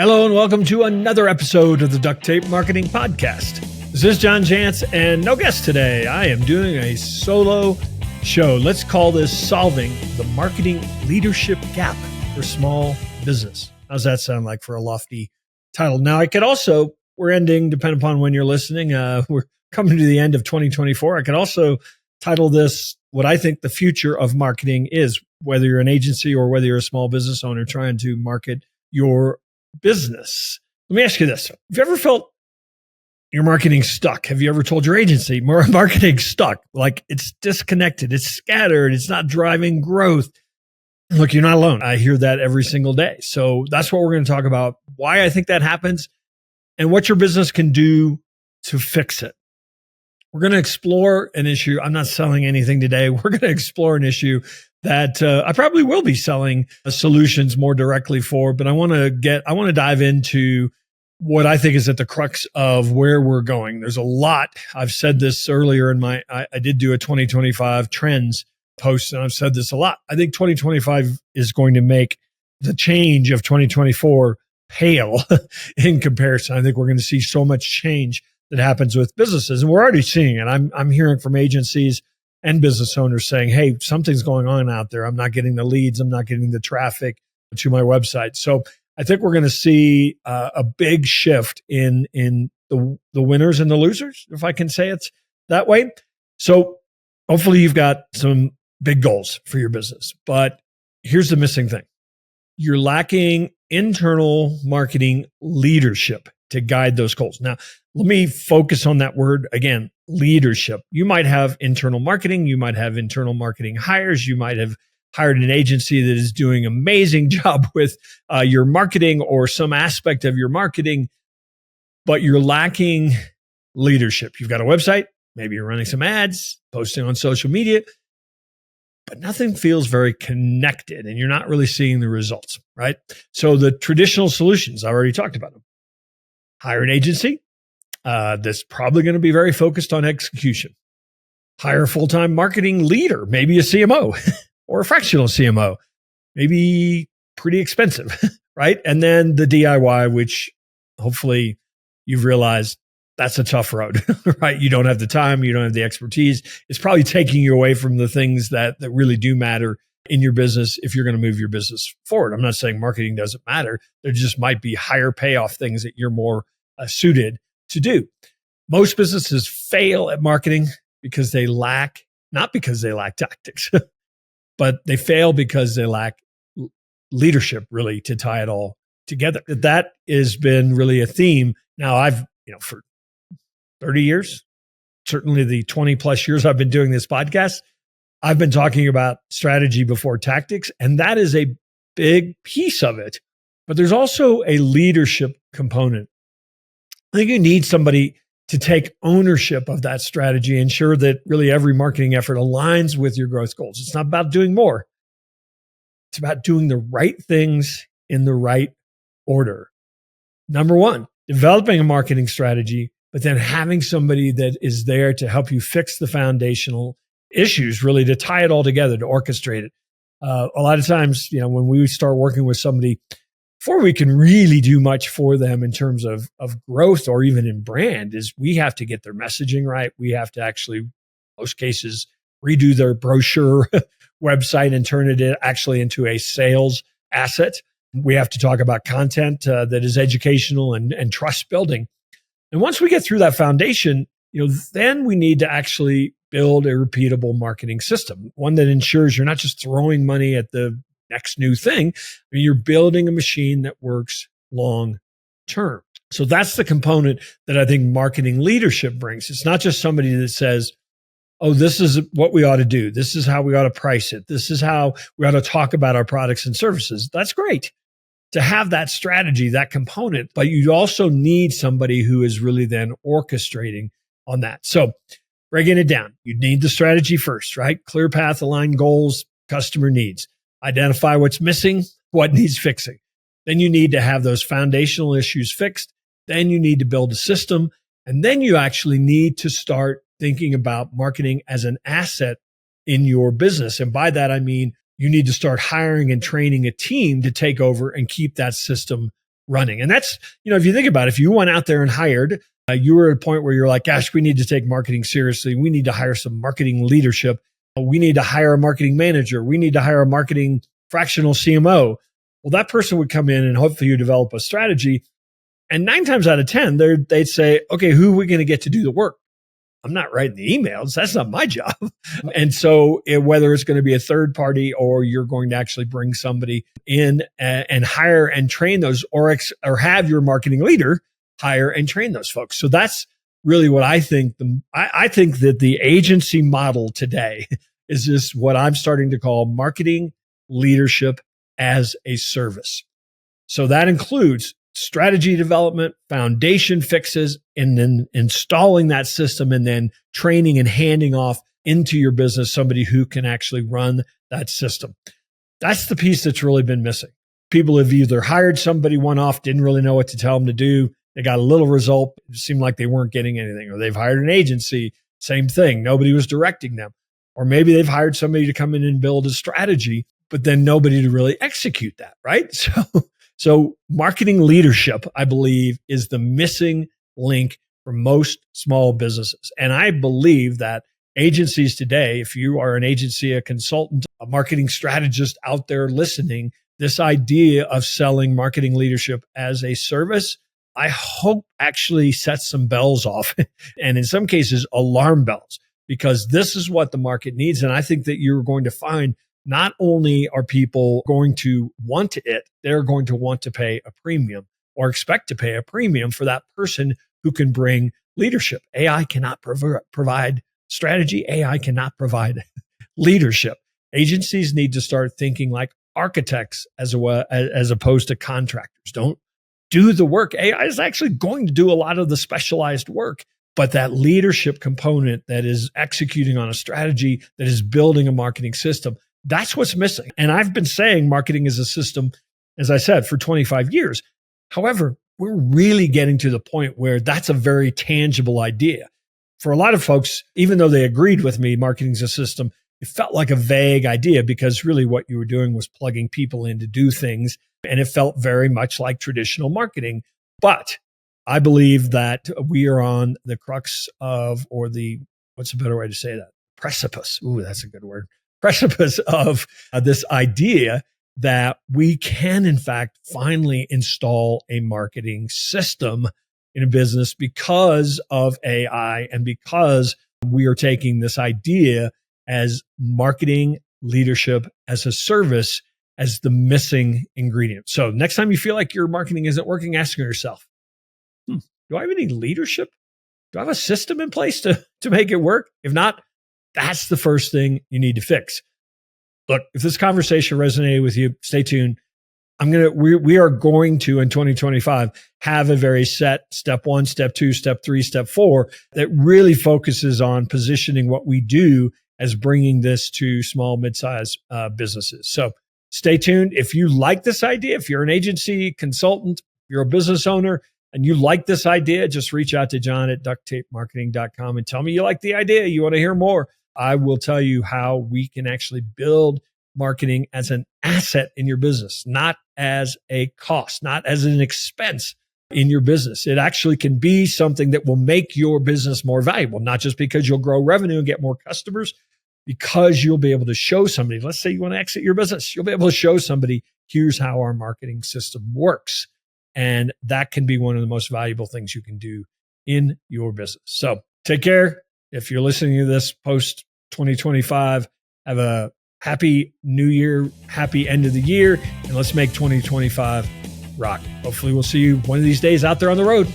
Hello and welcome to another episode of the Duct Tape Marketing Podcast. This is John Jantsch and no guest today. I am doing a solo show. Let's call this Solving the Marketing Leadership Gap for Small Business. How's that sound like for a lofty title? Now, I could also, we're ending, depending upon when you're listening, we're coming to the end of 2024. I could also title this what I think the future of marketing is, whether you're an agency or whether you're a small business owner trying to market your business. Let me ask you this. Have you ever felt your marketing stuck? Have you ever told your agency more marketing stuck? Like it's disconnected, it's scattered, it's not driving growth. Look, you're not alone. I hear that every single day. So that's what we're going to talk about, why I think that happens and what your business can do to fix it. We're going to explore an issue. I'm not selling anything today. We're going to explore an issue that I probably will be selling solutions more directly for, but I want to dive into what I think is at the crux of where we're going. There's a lot. I've said this earlier in I did do a 2025 trends post, and I've said this a lot. I think 2025 is going to make the change of 2024 pale in comparison. I think we're going to see so much change that happens with businesses, and we're already seeing it. I'm hearing from agencies and business owners saying, hey, something's going on out there. I'm not getting the leads. I'm not getting the traffic to my website. So I think we're going to see a big shift in the winners and the losers, if I can say it that way. So hopefully you've got some big goals for your business. But here's the missing thing. You're lacking internal marketing leadership to guide those goals. Now, let me focus on that word again, leadership. You might have internal marketing. You might have internal marketing hires. You might have hired an agency that is doing an amazing job with your marketing or some aspect of your marketing, but you're lacking leadership. You've got a website. Maybe you're running some ads, posting on social media, but nothing feels very connected and you're not really seeing the results, right? So the traditional solutions, I already talked about them. Hire an agency that's probably going to be very focused on execution. Hire a full-time marketing leader, maybe a CMO or a fractional CMO, maybe pretty expensive, right? And then the DIY, which hopefully you've realized that's a tough road, right? You don't have the time, you don't have the expertise. It's probably taking you away from the things that really do matter in your business if you're going to move your business forward. I'm not saying marketing doesn't matter. There just might be higher payoff things that you're more suited to do. Most businesses fail at marketing because they lack, not because they lack tactics, but they fail because they lack leadership really to tie it all together. That has been really a theme. Now I've, for 30 years, certainly the 20 plus years I've been doing this podcast, I've been talking about strategy before tactics, and that is a big piece of it. But there's also a leadership component. I think you need somebody to take ownership of that strategy, ensure that really every marketing effort aligns with your growth goals. It's not about doing more. It's about doing the right things in the right order. Number one, developing a marketing strategy, but then having somebody that is there to help you fix the foundational issues, really to tie it all together, to orchestrate it. A lot of times, when we start working with somebody, before we can really do much for them in terms of growth or even in brand, is we have to get their messaging right. We have to actually, in most cases, redo their brochure website and turn it actually into a sales asset. We have to talk about content that is educational and trust building. And once we get through that foundation, then we need to actually build a repeatable marketing system, one that ensures you're not just throwing money at the next new thing. You're building a machine that works long term. So that's the component that I think marketing leadership brings. It's not just somebody that says, oh, this is what we ought to do. This is how we ought to price it. This is how we ought to talk about our products and services. That's great to have that strategy, that component, but you also need somebody who is really then orchestrating on that. So breaking it down, you need the strategy first, right? Clear path, aligned goals, customer needs. Identify what's missing, what needs fixing. Then you need to have those foundational issues fixed. Then you need to build a system. And then you actually need to start thinking about marketing as an asset in your business. And by that, I mean, you need to start hiring and training a team to take over and keep that system running. And that's, if you think about it, if you went out there and hired, you were at a point where you're like, gosh, we need to take marketing seriously. We need to hire some marketing leadership. We need to hire a marketing manager. We need to hire a marketing fractional CMO. Well, that person would come in and hopefully you develop a strategy. And 9 times out of 10, they'd say, okay, who are we going to get to do the work? I'm not writing the emails. That's not my job. And so whether it's going to be a third party or you're going to actually bring somebody in and hire and train those or have your marketing leader hire and train those folks. So that's really what I think. I think that the agency model today is just what I'm starting to call marketing leadership as a service. So that includes strategy development, foundation fixes, and then installing that system and then training and handing off into your business somebody who can actually run that system. That's the piece that's really been missing. People have either hired somebody one-off, didn't really know what to tell them to do. They got a little result. It seemed like they weren't getting anything. Or they've hired an agency, same thing. Nobody was directing them. Or maybe they've hired somebody to come in and build a strategy, but then nobody to really execute that, right? So marketing leadership, I believe, is the missing link for most small businesses. And I believe that agencies today, if you are an agency, a consultant, a marketing strategist out there listening, this idea of selling marketing leadership as a service, I hope actually sets some bells off and in some cases, alarm bells, because this is what the market needs. And I think that you're going to find not only are people going to want it, they're going to want to pay a premium or expect to pay a premium for that person who can bring leadership. AI cannot provide strategy. AI cannot provide leadership. Agencies need to start thinking like architects as opposed to contractors. Don't do the work. AI is actually going to do a lot of the specialized work, but that leadership component that is executing on a strategy, that is building a marketing system, that's what's missing. And I've been saying marketing is a system, as I said, for 25 years. However, we're really getting to the point where that's a very tangible idea. For a lot of folks, even though they agreed with me, marketing is a system, it felt like a vague idea because really what you were doing was plugging people in to do things. And it felt very much like traditional marketing. But I believe that we are on the crux of, what's a better way to say that? Precipice. Ooh, that's a good word. Precipice of this idea that we can, in fact, finally install a marketing system in a business because of AI and because we are taking this idea as marketing leadership as a service as the missing ingredient. So next time you feel like your marketing isn't working, ask yourself, do I have any leadership? Do I have a system in place to make it work? If not, that's the first thing you need to fix. Look, if this conversation resonated with you, stay tuned. We are going to, in 2025, have a very set step 1, step 2, step 3, step 4 that really focuses on positioning what we do as bringing this to small, mid-sized businesses. So stay tuned. If you like this idea, if you're an agency consultant, you're a business owner, and you like this idea, just reach out to John at ducttapemarketing.com and tell me you like the idea. You want to hear more. I will tell you how we can actually build marketing as an asset in your business, not as a cost, not as an expense in your business. It actually can be something that will make your business more valuable, not just because you'll grow revenue and get more customers, because you'll be able to show somebody, let's say you want to exit your business, you'll be able to show somebody, here's how our marketing system works. And that can be one of the most valuable things you can do in your business. So take care. If you're listening to this post 2025, have a happy new year, happy end of the year, and let's make 2025 rock. Hopefully we'll see you one of these days out there on the road.